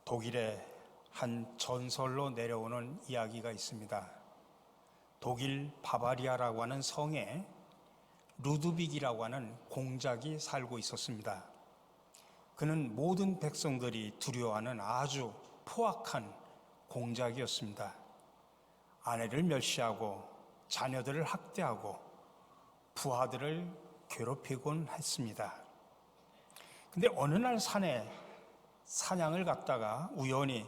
독일의 한 전설로 내려오는 이야기가 있습니다. 독일 바바리아라고 하는 성에 루드빅이라고 하는 공작이 살고 있었습니다. 그는 모든 백성들이 두려워하는 아주 포악한 공작이었습니다. 아내를 멸시하고 자녀들을 학대하고 부하들을 괴롭히곤 했습니다. 근데 어느 날 산에 사냥을 갔다가 우연히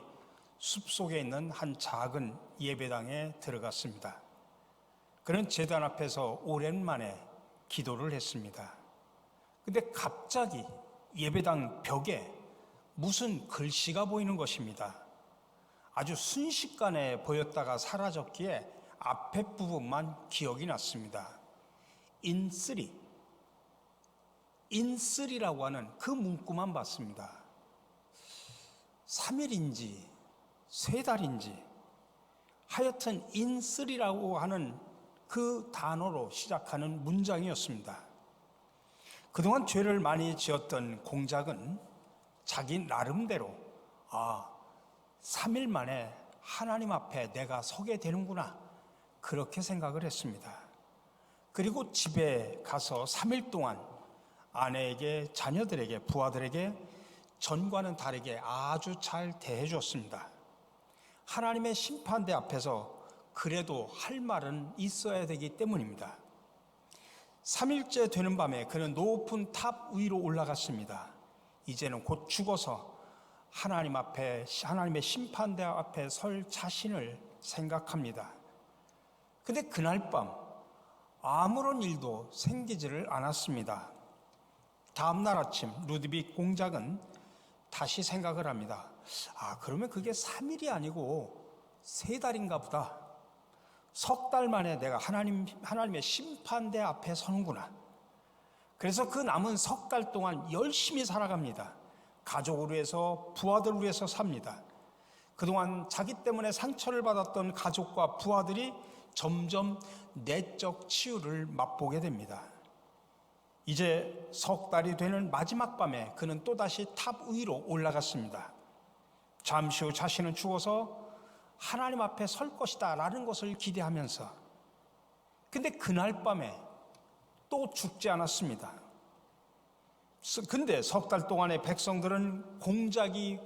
숲속에 있는 한 작은 예배당에 들어갔습니다. 그는 제단 앞에서 오랜만에 기도를 했습니다. 근데 갑자기 예배당 벽에 무슨 글씨가 보이는 것입니다. 아주 순식간에 보였다가 사라졌기에 앞에 부분만 기억이 났습니다. 인쓰리라고 하는 그 문구만 봤습니다. 3일인지 3달인지 하여튼 인쓰리라고 하는 그 단어로 시작하는 문장이었습니다. 그동안 죄를 많이 지었던 공작은 자기 나름대로 3일 만에 하나님 앞에 내가 서게 되는구나 그렇게 생각을 했습니다. 그리고 집에 가서 3일 동안 아내에게, 자녀들에게, 부하들에게 전과는 다르게 아주 잘 대해줬습니다. 하나님의 심판대 앞에서 그래도 할 말은 있어야 되기 때문입니다. 3일째 되는 밤에 그는 높은 탑 위로 올라갔습니다. 이제는 곧 죽어서 하나님 앞에, 하나님의 심판대 앞에 설 자신을 생각합니다. 근데 그날 밤 아무런 일도 생기지를 않았습니다. 다음 날 아침 루드빅 공작은 다시 생각을 합니다. 그러면 그게 3일이 아니고 3달인가 보다. 석 달 만에 내가 하나님의 심판대 앞에 서는구나. 그래서 그 남은 석 달 동안 열심히 살아갑니다. 가족을 위해서, 부하들을 위해서 삽니다. 그동안 자기 때문에 상처를 받았던 가족과 부하들이 점점 내적 치유를 맛보게 됩니다. 이제 석 달이 되는 마지막 밤에 그는 또다시 탑 위로 올라갔습니다. 잠시 후 자신은 죽어서 하나님 앞에 설 것이다 라는 것을 기대하면서, 근데 그날 밤에 또 죽지 않았습니다. 근데 석 달 동안의 백성들은 공작이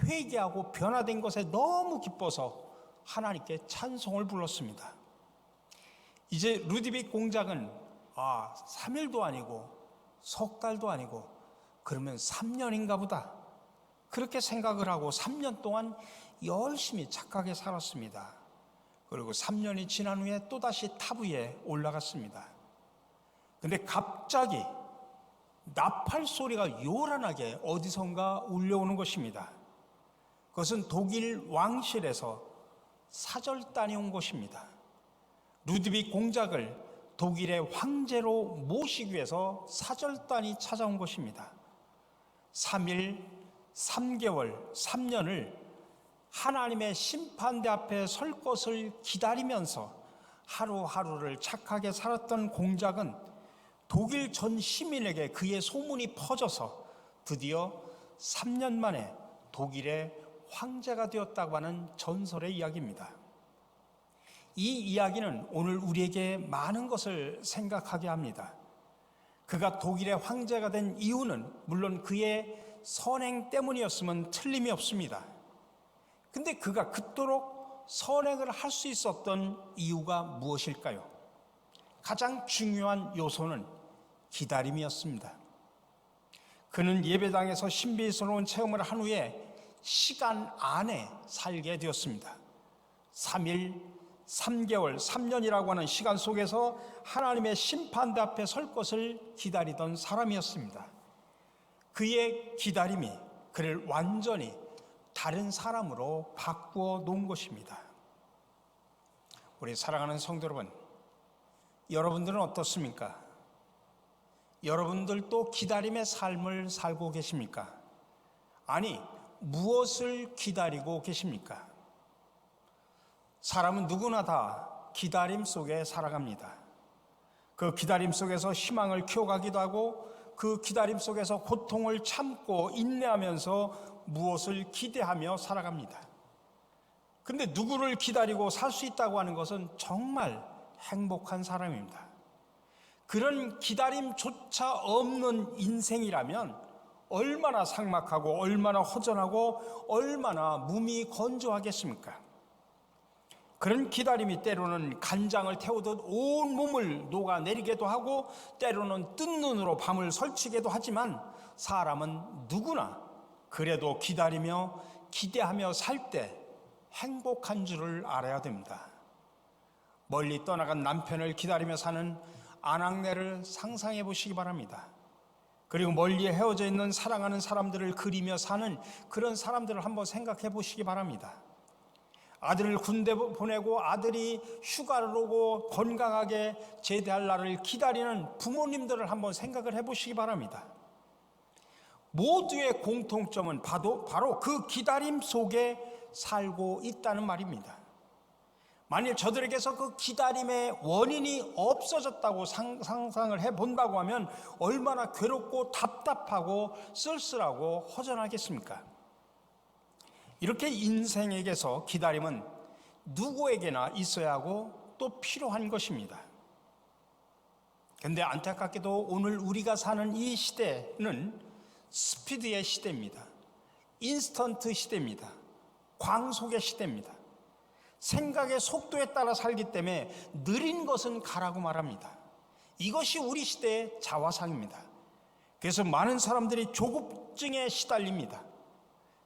회개하고 변화된 것에 너무 기뻐서 하나님께 찬송을 불렀습니다. 이제 루드빅 공작은 3일도 아니고 석 달도 아니고 그러면 3년인가 보다 그렇게 생각을 하고 3년 동안 열심히 착하게 살았습니다. 그리고 3년이 지난 후에 또다시 탑 위에 올라갔습니다. 근데 갑자기 나팔 소리가 요란하게 어디선가 울려오는 것입니다. 그것은 독일 왕실에서 사절단이 온 것입니다. 루드빅 공작을 독일의 황제로 모시기 위해서 사절단이 찾아온 것입니다. 3일, 3개월, 3년을 하나님의 심판대 앞에 설 것을 기다리면서 하루하루를 착하게 살았던 공작은 독일 전 시민에게 그의 소문이 퍼져서 드디어 3년 만에 독일의 황제가 되었다고 하는 전설의 이야기입니다. 이 이야기는 오늘 우리에게 많은 것을 생각하게 합니다. 그가 독일의 황제가 된 이유는 물론 그의 선행 때문이었으면 틀림이 없습니다. 근데 그가 그토록 선행을 할 수 있었던 이유가 무엇일까요? 가장 중요한 요소는 기다림이었습니다. 그는 예배당에서 신비스러운 체험을 한 후에 시간 안에 살게 되었습니다. 3일, 3개월, 3년이라고 하는 시간 속에서 하나님의 심판대 앞에 설 것을 기다리던 사람이었습니다. 그의 기다림이 그를 완전히 다른 사람으로 바꾸어 놓은 것입니다. 우리 사랑하는 성도 여러분, 여러분들은 어떻습니까? 여러분들도 기다림의 삶을 살고 계십니까? 아니, 무엇을 기다리고 계십니까? 사람은 누구나 다 기다림 속에 살아갑니다. 그 기다림 속에서 희망을 키워가기도 하고 그 기다림 속에서 고통을 참고 인내하면서 무엇을 기대하며 살아갑니다. 근데 누구를 기다리고 살 수 있다고 하는 것은 정말 행복한 사람입니다. 그런 기다림조차 없는 인생이라면 얼마나 삭막하고 얼마나 허전하고 얼마나 몸이 건조하겠습니까? 그런 기다림이 때로는 간장을 태우듯 온 몸을 녹아내리게도 하고 때로는 뜬 눈으로 밤을 설치게도 하지만 사람은 누구나 그래도 기다리며 기대하며 살 때 행복한 줄을 알아야 됩니다. 멀리 떠나간 남편을 기다리며 사는 아낙네를 상상해 보시기 바랍니다. 그리고 멀리 헤어져 있는 사랑하는 사람들을 그리며 사는 그런 사람들을 한번 생각해 보시기 바랍니다. 아들을 군대 보내고 아들이 휴가를 오고 건강하게 제대할 날을 기다리는 부모님들을 한번 생각을 해 보시기 바랍니다. 모두의 공통점은 바로 그 기다림 속에 살고 있다는 말입니다. 만일 저들에게서 그 기다림의 원인이 없어졌다고 상상을 해본다고 하면 얼마나 괴롭고 답답하고 쓸쓸하고 허전하겠습니까? 이렇게 인생에게서 기다림은 누구에게나 있어야 하고 또 필요한 것입니다. 그런데 안타깝게도 오늘 우리가 사는 이 시대는 스피드의 시대입니다. 인스턴트 시대입니다. 광속의 시대입니다. 생각의 속도에 따라 살기 때문에 느린 것은 가라고 말합니다. 이것이 우리 시대의 자화상입니다. 그래서 많은 사람들이 조급증에 시달립니다.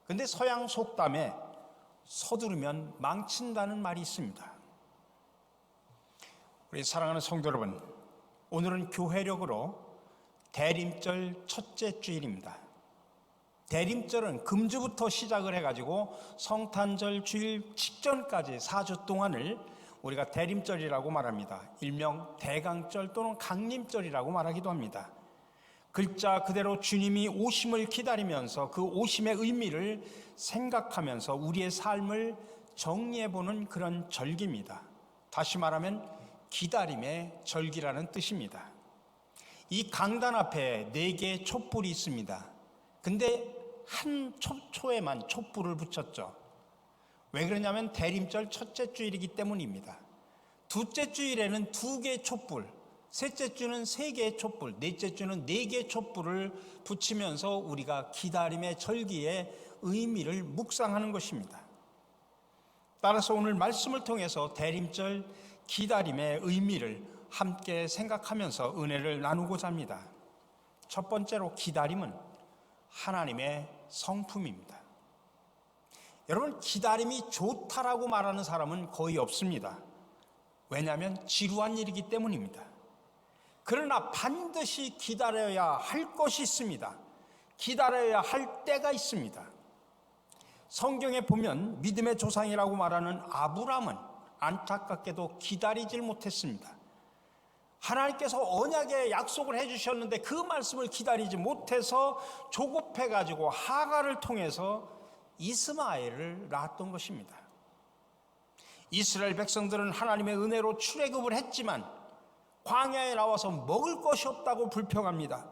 그런데 서양 속담에 서두르면 망친다는 말이 있습니다. 우리 사랑하는 성도 여러분, 오늘은 교회력으로 대림절 첫째 주일입니다. 대림절은 금주부터 시작을 해가지고 성탄절 주일 직전까지 4주 동안을 우리가 대림절이라고 말합니다. 일명 대강절 또는 강림절이라고 말하기도 합니다. 글자 그대로 주님이 오심을 기다리면서 그 오심의 의미를 생각하면서 우리의 삶을 정리해보는 그런 절기입니다. 다시 말하면 기다림의 절기라는 뜻입니다. 이 강단 앞에 4개의 촛불이 있습니다. 근데 한 초에만 촛불을 붙였죠. 왜 그러냐면 대림절 첫째 주일이기 때문입니다. 둘째 주일에는 2개의 촛불, 셋째 주는 3개의 촛불, 넷째 주는 4개의 촛불을 붙이면서 우리가 기다림의 절기의 의미를 묵상하는 것입니다. 따라서 오늘 말씀을 통해서 대림절 기다림의 의미를 함께 생각하면서 은혜를 나누고자 합니다. 첫 번째로 기다림은 하나님의 성품입니다. 여러분, 기다림이 좋다라고 말하는 사람은 거의 없습니다. 왜냐하면 지루한 일이기 때문입니다. 그러나 반드시 기다려야 할 것이 있습니다. 기다려야 할 때가 있습니다. 성경에 보면 믿음의 조상이라고 말하는 아브라함은 안타깝게도 기다리질 못했습니다. 하나님께서 언약의 약속을 해주셨는데 그 말씀을 기다리지 못해서 조급해가지고 하갈을 통해서 이스마엘을 낳았던 것입니다. 이스라엘 백성들은 하나님의 은혜로 출애굽을 했지만 광야에 나와서 먹을 것이 없다고 불평합니다.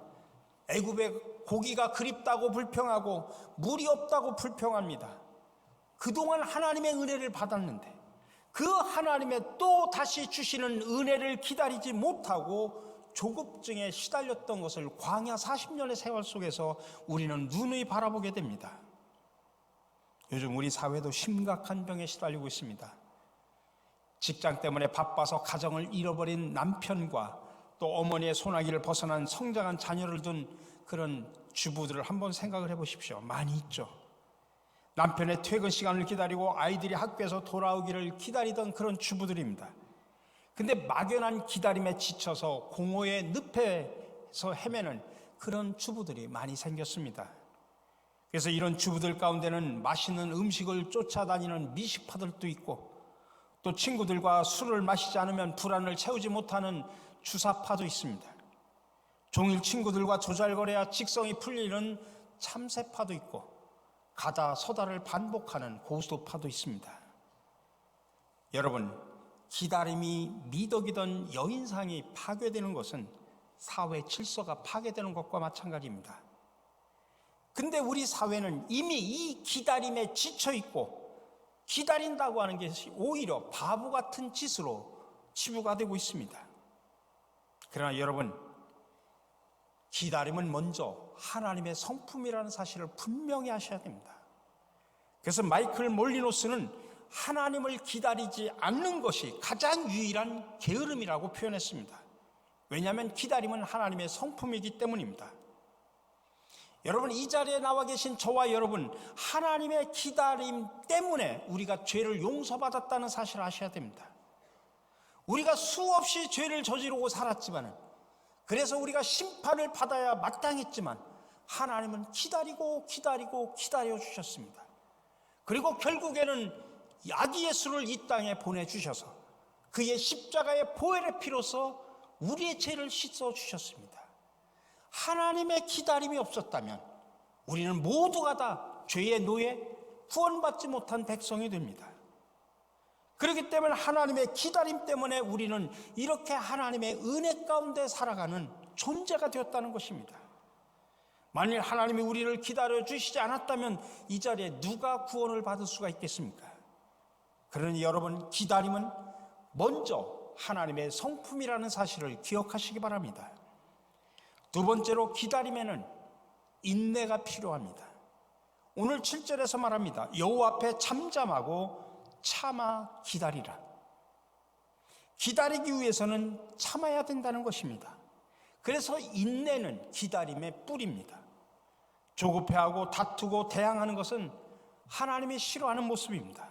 애굽의 고기가 그립다고 불평하고 물이 없다고 불평합니다. 그동안 하나님의 은혜를 받았는데 그 하나님의 또 다시 주시는 은혜를 기다리지 못하고 조급증에 시달렸던 것을 광야 40년의 세월 속에서 우리는 누누이 바라보게 됩니다. 요즘 우리 사회도 심각한 병에 시달리고 있습니다. 직장 때문에 바빠서 가정을 잃어버린 남편과 또 어머니의 소나기를 벗어난 성장한 자녀를 둔 그런 주부들을 한번 생각을 해보십시오. 많이 있죠. 남편의 퇴근 시간을 기다리고 아이들이 학교에서 돌아오기를 기다리던 그런 주부들입니다. 근데 막연한 기다림에 지쳐서 공허의 늪에서 헤매는 그런 주부들이 많이 생겼습니다. 그래서 이런 주부들 가운데는 맛있는 음식을 쫓아다니는 미식파들도 있고 또 친구들과 술을 마시지 않으면 불안을 채우지 못하는 주사파도 있습니다. 종일 친구들과 조잘거려야 직성이 풀리는 참새파도 있고 가다 서다를 반복하는 고수파도 있습니다. 여러분, 기다림이 미덕이던 여인상이 파괴되는 것은 사회 질서가 파괴되는 것과 마찬가지입니다. 근데 우리 사회는 이미 이 기다림에 지쳐 있고 기다린다고 하는 것이 오히려 바보 같은 짓으로 치부가 되고 있습니다. 그러나 여러분, 기다림은 먼저 하나님의 성품이라는 사실을 분명히 하셔야 됩니다. 그래서 마이클 몰리노스는 하나님을 기다리지 않는 것이 가장 유일한 게으름이라고 표현했습니다. 왜냐하면 기다림은 하나님의 성품이기 때문입니다. 여러분, 이 자리에 나와 계신 저와 여러분, 하나님의 기다림 때문에 우리가 죄를 용서받았다는 사실을 아셔야 됩니다. 우리가 수없이 죄를 저지르고 살았지만, 그래서 우리가 심판을 받아야 마땅했지만 하나님은 기다리고 기다려 주셨습니다. 그리고 결국에는 아기 예수를 이 땅에 보내주셔서 그의 십자가의 보혈의 피로서 우리의 죄를 씻어주셨습니다. 하나님의 기다림이 없었다면 우리는 모두가 다 죄의 노예, 구원받지 못한 백성이 됩니다. 그렇기 때문에 하나님의 기다림 때문에 우리는 이렇게 하나님의 은혜 가운데 살아가는 존재가 되었다는 것입니다. 만일 하나님이 우리를 기다려 주시지 않았다면 이 자리에 누가 구원을 받을 수가 있겠습니까? 그러니 여러분, 기다림은 먼저 하나님의 성품이라는 사실을 기억하시기 바랍니다. 두 번째로, 기다림에는 인내가 필요합니다. 오늘 7절에서 말합니다. 여호와 앞에 잠잠하고 참아 기다리라. 기다리기 위해서는 참아야 된다는 것입니다. 그래서 인내는 기다림의 뿌리입니다. 조급해하고 다투고 대항하는 것은 하나님이 싫어하는 모습입니다.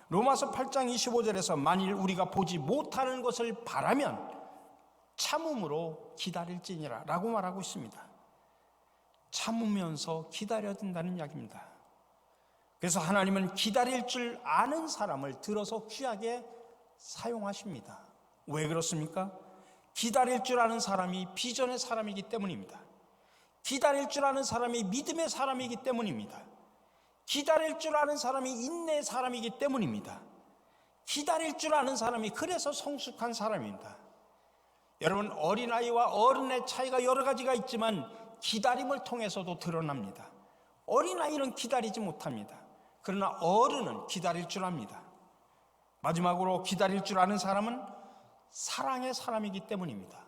로마서 8장 25절에서 만일 우리가 보지 못하는 것을 바라면 참음으로 기다릴지니라 라고 말하고 있습니다. 참으면서 기다려야 된다는 이야기입니다. 그래서 하나님은 기다릴 줄 아는 사람을 들어서 귀하게 사용하십니다. 왜 그렇습니까? 기다릴 줄 아는 사람이 비전의 사람이기 때문입니다. 기다릴 줄 아는 사람이 믿음의 사람이기 때문입니다. 기다릴 줄 아는 사람이 인내의 사람이기 때문입니다. 기다릴 줄 아는 사람이 그래서 성숙한 사람입니다. 여러분, 어린아이와 어른의 차이가 여러 가지가 있지만 기다림을 통해서도 드러납니다. 어린아이는 기다리지 못합니다. 그러나 어른은 기다릴 줄 압니다. 마지막으로, 기다릴 줄 아는 사람은 사랑의 사람이기 때문입니다.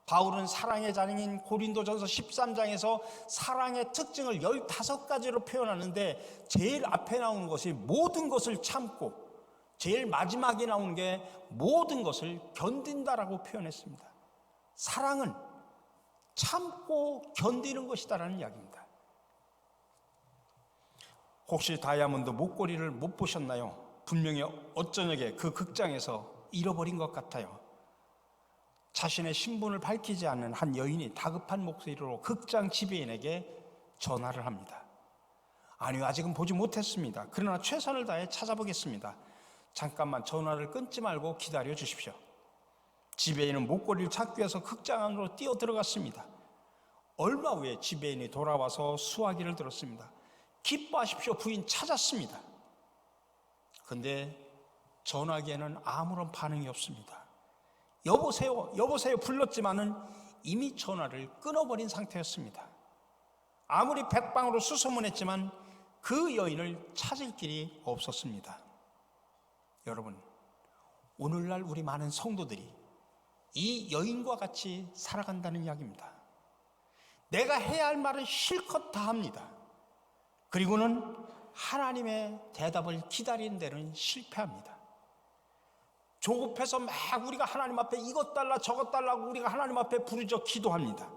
바울은 사랑의 자녀인 고린도전서 13장에서 사랑의 특징을 15가지로 표현하는데 제일 앞에 나오는 것이 모든 것을 참고, 제일 마지막에 나오는 게 모든 것을 견딘다라고 표현했습니다. 사랑은 참고 견디는 것이다라는 이야기입니다. 혹시 다이아몬드 목걸이를 못 보셨나요? 분명히 어쩌녁에 그 극장에서 잃어버린 것 같아요. 자신의 신분을 밝히지 않는 한 여인이 다급한 목소리로 극장 지배인에게 전화를 합니다. 아니요, 아직은 보지 못했습니다. 그러나 최선을 다해 찾아보겠습니다. 잠깐만 전화를 끊지 말고 기다려 주십시오. 지배인은 목걸이를 찾기 위해서 극장 안으로 뛰어 들어갔습니다. 얼마 후에 지배인이 돌아와서 수화기를 들었습니다. 기뻐하십시오, 부인 찾았습니다. 그런데 전화기에는 아무런 반응이 없습니다. 여보세요, 여보세요 불렀지만은 이미 전화를 끊어버린 상태였습니다. 아무리 백방으로 수소문했지만 그 여인을 찾을 길이 없었습니다. 여러분, 오늘날 우리 많은 성도들이 이 여인과 같이 살아간다는 이야기입니다. 내가 해야 할 말을 실컷 다 합니다. 그리고는 하나님의 대답을 기다리는 데는 실패합니다. 조급해서 막 우리가 하나님 앞에 이것 달라 저것 달라고 우리가 하나님 앞에 부르짖어 기도합니다.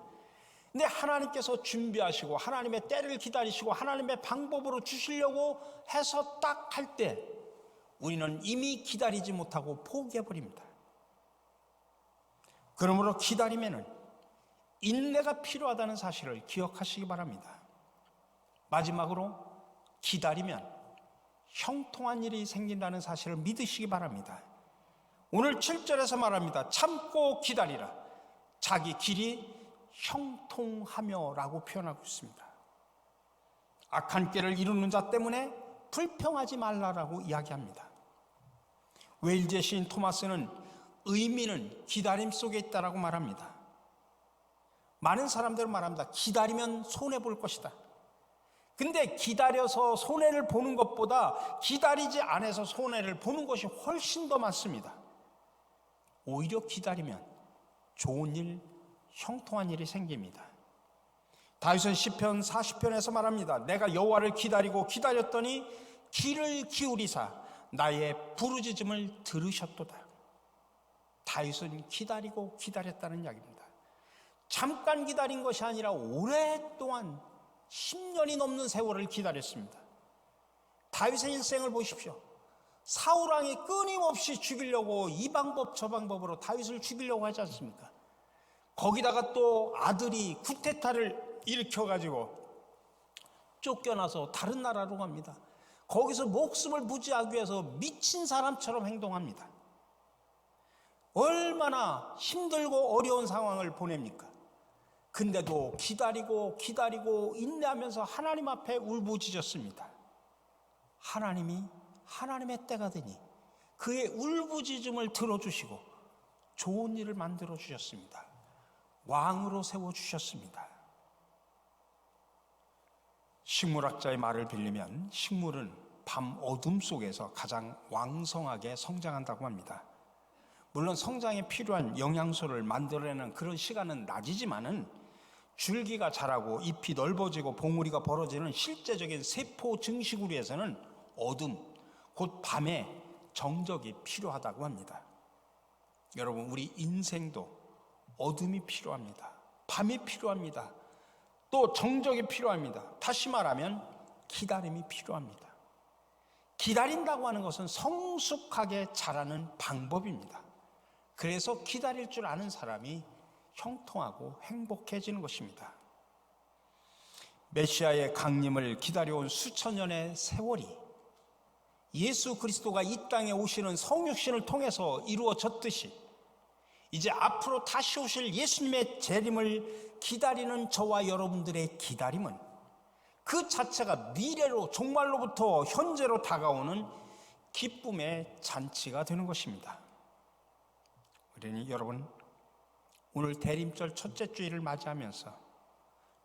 근데 하나님께서 준비하시고 하나님의 때를 기다리시고 하나님의 방법으로 주시려고 해서 딱 할 때 우리는 이미 기다리지 못하고 포기해버립니다. 그러므로 기다림에는 인내가 필요하다는 사실을 기억하시기 바랍니다. 마지막으로, 기다리면 형통한 일이 생긴다는 사실을 믿으시기 바랍니다. 오늘 7절에서 말합니다. 참고 기다리라. 자기 길이 형통하며 라고 표현하고 있습니다. 악한 길을 이루는 자 때문에 불평하지 말라라고 이야기합니다. 웨일즈의 시인 토마스는 의미는 기다림 속에 있다라고 말합니다. 많은 사람들은 말합니다. 기다리면 손해볼 것이다. 근데 기다려서 손해를 보는 것보다 기다리지 않아서 손해를 보는 것이 훨씬 더 많습니다. 오히려 기다리면 좋은 일, 형통한 일이 생깁니다. 다윗은 시편 40편에서 말합니다. 내가 여호와를 기다리고 기다렸더니 귀를 기울이사 나의 부르짖음을 들으셨도다. 다윗은 기다리고 기다렸다는 이야기입니다. 잠깐 기다린 것이 아니라 오랫동안 10년이 넘는 세월을 기다렸습니다. 다윗의 일생을 보십시오. 사울왕이 끊임없이 죽이려고 이 방법 저 방법으로 다윗을 죽이려고 하지 않습니까? 거기다가 또 아들이 쿠데타를 일으켜가지고 쫓겨나서 다른 나라로 갑니다. 거기서 목숨을 부지하기 위해서 미친 사람처럼 행동합니다. 얼마나 힘들고 어려운 상황을 보냅니까? 근데도 기다리고 인내하면서 하나님 앞에 울부짖었습니다. 하나님의 때가 되니 그의 울부짖음을 들어주시고 좋은 일을 만들어 주셨습니다. 왕으로 세워주셨습니다. 식물학자의 말을 빌리면 식물은 밤 어둠 속에서 가장 왕성하게 성장한다고 합니다. 물론 성장에 필요한 영양소를 만들어내는 그런 시간은 낮이지만은 줄기가 자라고 잎이 넓어지고 봉우리가 벌어지는 실제적인 세포 증식을 위해서는 어둠, 곧 밤에 정적이 필요하다고 합니다. 여러분, 우리 인생도 어둠이 필요합니다. 밤이 필요합니다. 또 정적이 필요합니다. 다시 말하면 기다림이 필요합니다. 기다린다고 하는 것은 성숙하게 자라는 방법입니다. 그래서 기다릴 줄 아는 사람이 형통하고 행복해지는 것입니다. 메시아의 강림을 기다려온 수천 년의 세월이 예수 그리스도가 이 땅에 오시는 성육신을 통해서 이루어졌듯이 이제 앞으로 다시 오실 예수님의 재림을 기다리는 저와 여러분들의 기다림은 그 자체가 미래로 종말로부터 현재로 다가오는 기쁨의 잔치가 되는 것입니다. 그러니 여러분, 오늘 대림절 첫째 주일을 맞이하면서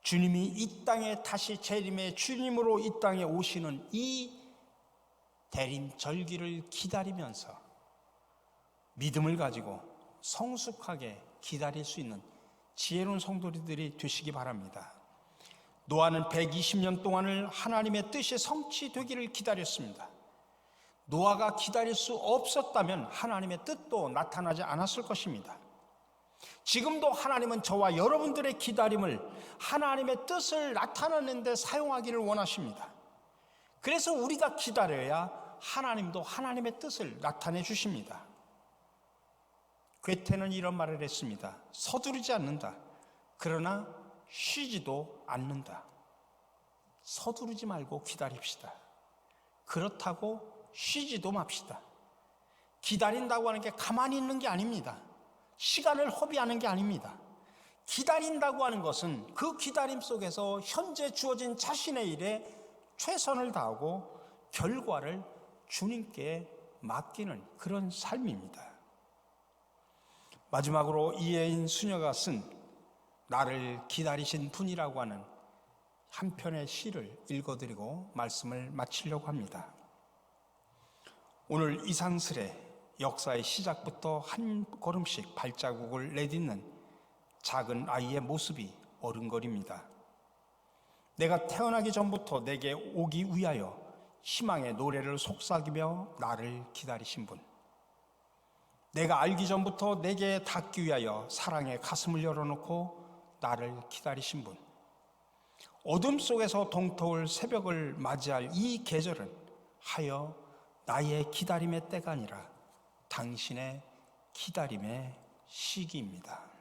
주님이 이 땅에 다시 재림의 주님으로 이 땅에 오시는 이 대림절기를 기다리면서 믿음을 가지고 성숙하게 기다릴 수 있는 지혜로운 성도들이 되시기 바랍니다. 노아는 120년 동안을 하나님의 뜻이 성취되기를 기다렸습니다. 노아가 기다릴 수 없었다면 하나님의 뜻도 나타나지 않았을 것입니다. 지금도 하나님은 저와 여러분들의 기다림을 하나님의 뜻을 나타내는 데 사용하기를 원하십니다. 그래서 우리가 기다려야 하나님도 하나님의 뜻을 나타내 주십니다. 괴테는 이런 말을 했습니다. 서두르지 않는다. 그러나 쉬지도 않는다. 서두르지 말고 기다립시다. 그렇다고 쉬지도 맙시다. 기다린다고 하는 게 가만히 있는 게 아닙니다. 시간을 허비하는 게 아닙니다. 기다린다고 하는 것은 그 기다림 속에서 현재 주어진 자신의 일에 최선을 다하고 결과를 주님께 맡기는 그런 삶입니다. 마지막으로 이혜인 수녀가 쓴 나를 기다리신 분이라고 하는 한 편의 시를 읽어드리고 말씀을 마치려고 합니다. 오늘 이상스레 역사의 시작부터 한 걸음씩 발자국을 내딛는 작은 아이의 모습이 어른거립니다. 내가 태어나기 전부터 내게 오기 위하여 희망의 노래를 속삭이며 나를 기다리신 분, 내가 알기 전부터 내게 닿기 위하여 사랑의 가슴을 열어놓고 나를 기다리신 분, 어둠 속에서 동터올 새벽을 맞이할 이 계절은 하여 나의 기다림의 때가 아니라 당신의 기다림의 시기입니다.